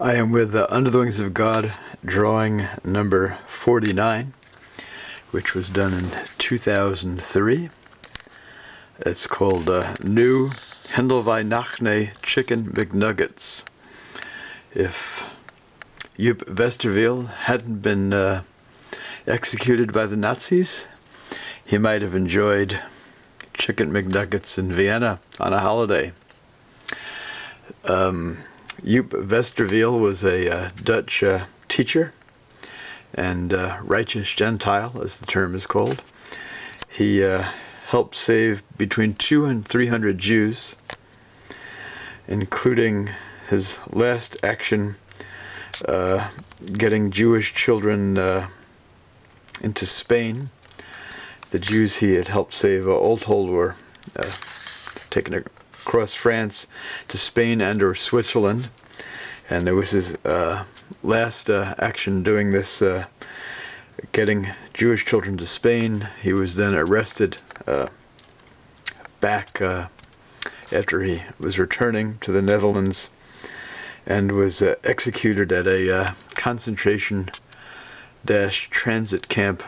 I am with Under the Wings of God drawing number 49, which was done in 2003. It's called New Hendl Nachne Chicken McNuggets. If Joop Westerweel hadn't been executed by the Nazis, he might have enjoyed chicken McNuggets in Vienna on a holiday. Joop Westerweel was a Dutch teacher and righteous Gentile, as the term is called. He helped save between 200 and 300 Jews, including his last action getting Jewish children into Spain. The Jews he had helped save, all told, were taken across France to Spain and or Switzerland, and it was his last action doing this, getting Jewish children to Spain. He was then arrested back after he was returning to the Netherlands, and was executed at a concentration transit camp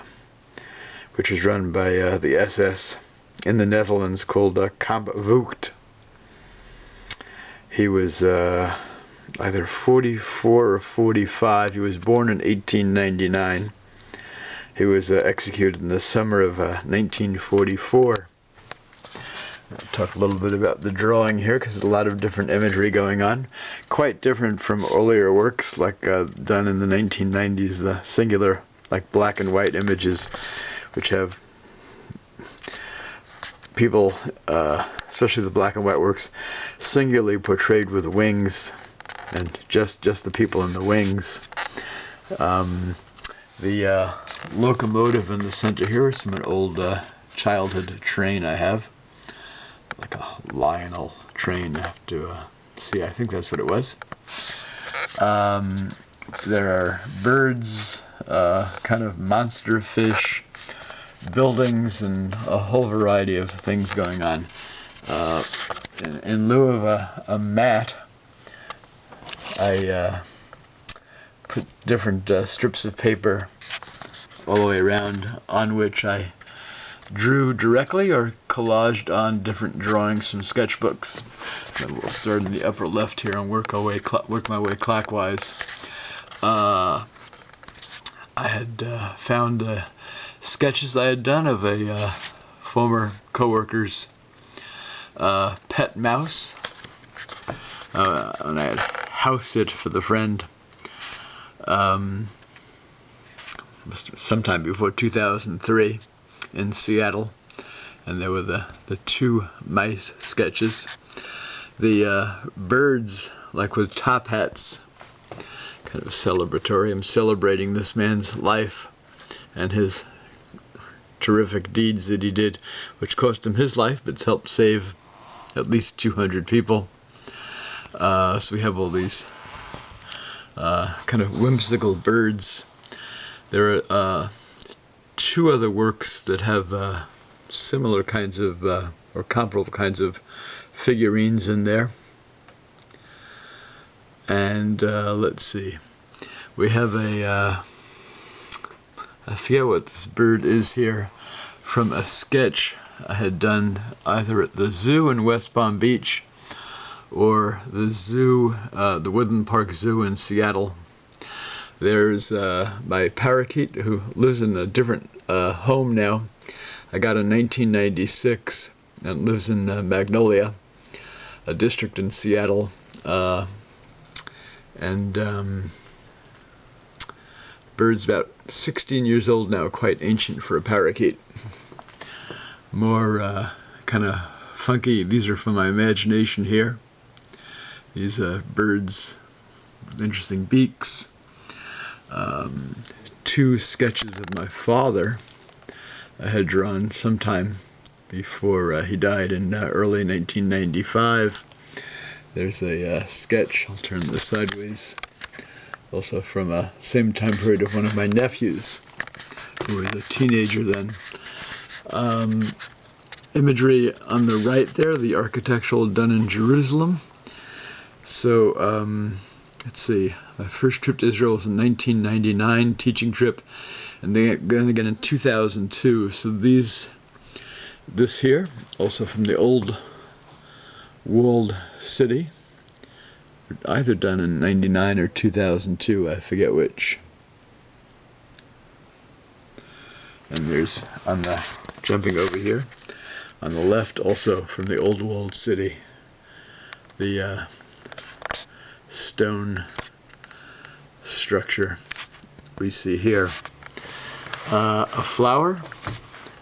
which was run by the SS in the Netherlands, called Kamp Vught. He was either 44 or 45. He was born in 1899. He was executed in the summer of 1944. I'll talk a little bit about the drawing here, because there's a lot of different imagery going on. Quite different from earlier works, like done in the 1990s, the singular, like black and white images, which have people, especially the black and white works, singularly portrayed with wings, and just the people in the wings. The locomotive in the center here is from an old childhood train I have, like a Lionel train. I have to see, I think that's what it was. There are birds, kind of monster fish, buildings, and a whole variety of things going on. In lieu of a mat, I put different strips of paper all the way around, on which I drew directly or collaged on different drawings from sketchbooks. And we'll start in the upper left here and work my way clockwise. I had found sketches I had done of a former co-worker's pet mouse, and I had house it for the friend sometime before 2003 in Seattle, and there were the two mice sketches. The birds, like with top hats, kind of celebratory. I'm celebrating this man's life and his terrific deeds that he did, which cost him his life, but it's helped save at least 200 people. So we have all these kind of whimsical birds. There are two other works that have similar kinds of, or comparable kinds of figurines in there. And let's see, we have a, I forget what this bird is here, from a sketch I had done either at the zoo in West Palm Beach or the zoo, the Woodland Park Zoo in Seattle. There's my parakeet, who lives in a different home now. I got in 1996 and lives in Magnolia, a district in Seattle. Bird's about 16 years old now, quite ancient for a parakeet. More kind of funky, these are from my imagination here. These birds with interesting beaks. Two sketches of my father I had drawn sometime before he died in early 1995. There's a sketch, I'll turn this sideways, also from a same time period of one of my nephews, who was a teenager then. Imagery on the right there, the architectural done in Jerusalem. So let's see, my first trip to Israel was in 1999, teaching trip, and then again in 2002. So this here, also from the old walled city, either done in 99 or 2002, I forget which. And there's, jumping over here, on the left, also from the old walled city, the stone structure we see here. A flower,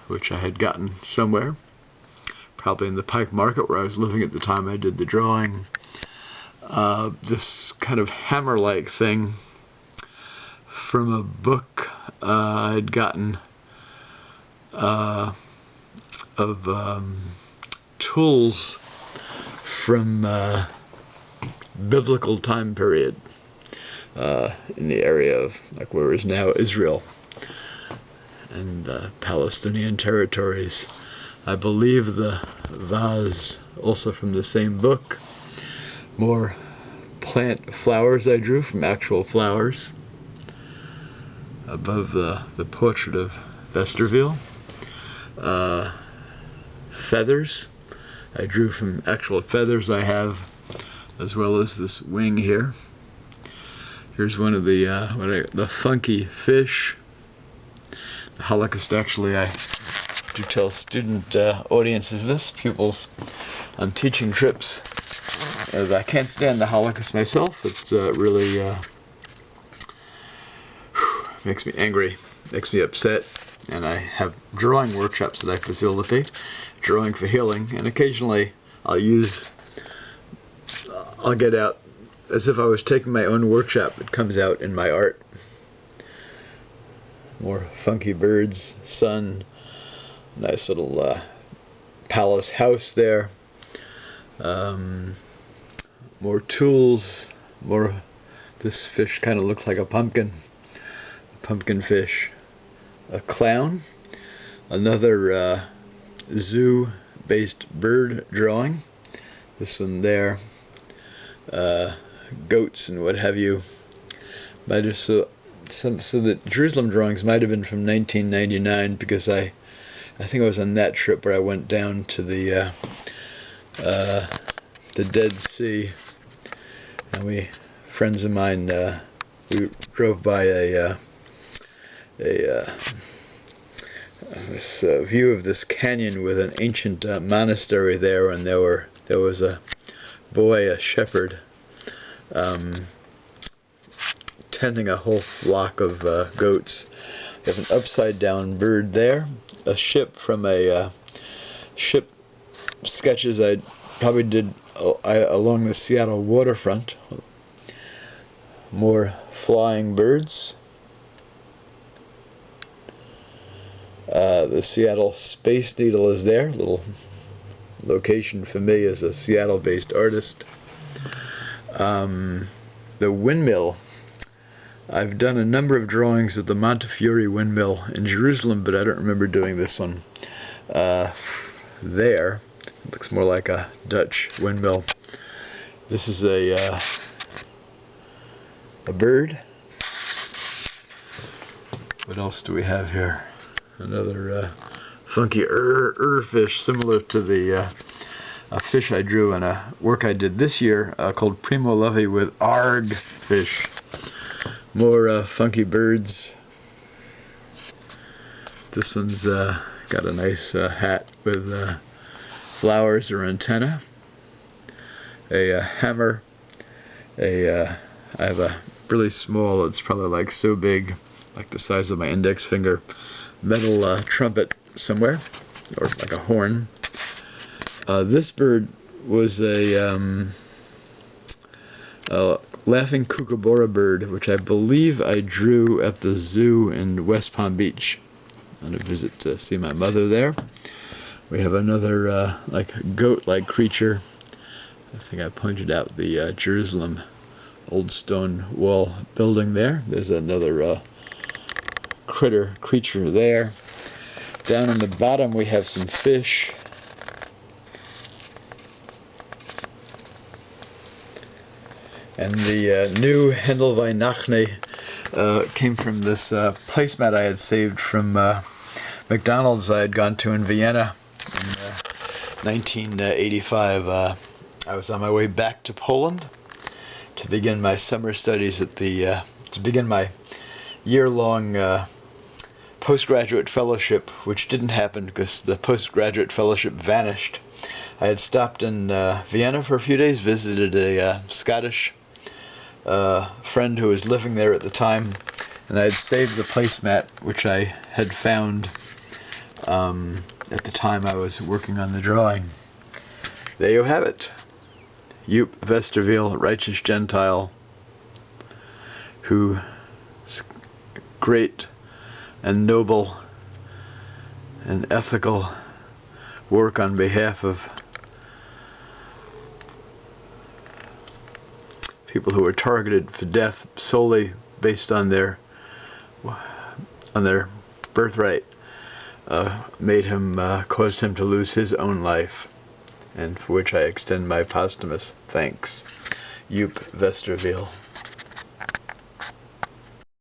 which I had gotten somewhere, probably in the Pike Market where I was living at the time I did the drawing. This kind of hammer-like thing from a book I had gotten of tools from biblical time period in the area of like where is now Israel and Palestinian territories. I believe the vase also from the same book. More plant flowers I drew from actual flowers. Above the portrait of Westerweel. Feathers I drew from actual feathers I have, as well as this wing here. Here's one of the funky fish. The Holocaust, actually, I do tell student audiences this, pupils on teaching trips. I can't stand the Holocaust myself. It's really makes me angry, makes me upset, and I have drawing workshops that I facilitate, drawing for healing, and occasionally I'll get out as if I was taking my own workshop. It comes out in my art. More funky birds, sun, nice little palace house there. More tools, this fish kind of looks like a pumpkin fish. A clown, another zoo-based bird drawing. This one there, goats and what have you. So the Jerusalem drawings might have been from 1999 because I think I was on that trip where I went down to the Dead Sea, and friends of mine, we drove by this view of this canyon with an ancient monastery there, and there was a boy, a shepherd, tending a whole flock of goats. We have an upside down bird there, a ship from a ship sketches I probably did along the Seattle waterfront. More flying birds. The Seattle Space Needle is there, little location for me as a Seattle-based artist. The windmill. I've done a number of drawings of the Montefiore windmill in Jerusalem, but I don't remember doing this one. There, it looks more like a Dutch windmill. This is a bird. What else do we have here? Another funky fish, similar to the a fish I drew in a work I did this year called Primo Levi with arg fish. More funky birds. This one's got a nice hat with flowers or antenna. A hammer. I have a really small, it's probably like so big, like the size of my index finger, metal trumpet somewhere, or like a horn. This bird was a laughing kookaburra bird, which I believe I drew at the zoo in West Palm Beach on a visit to see my mother there. We have another like goat-like creature. I think I pointed out the Jerusalem old stone wall building there. There's another creature there. Down on the bottom we have some fish. And the new Hendl by noch came from this placemat I had saved from McDonald's I had gone to in Vienna in 1985. I was on my way back to Poland to begin my summer studies at the to begin my year-long postgraduate fellowship, which didn't happen because the postgraduate fellowship vanished. I had stopped in Vienna for a few days, visited a Scottish friend who was living there at the time, and I had saved the placemat which I had found at the time I was working on the drawing. There you have it. Joop Westerweel, righteous Gentile, who great and noble and ethical work on behalf of people who were targeted for death solely based on their birthright, caused him to lose his own life, and for which I extend my posthumous thanks. Joop Westerweel.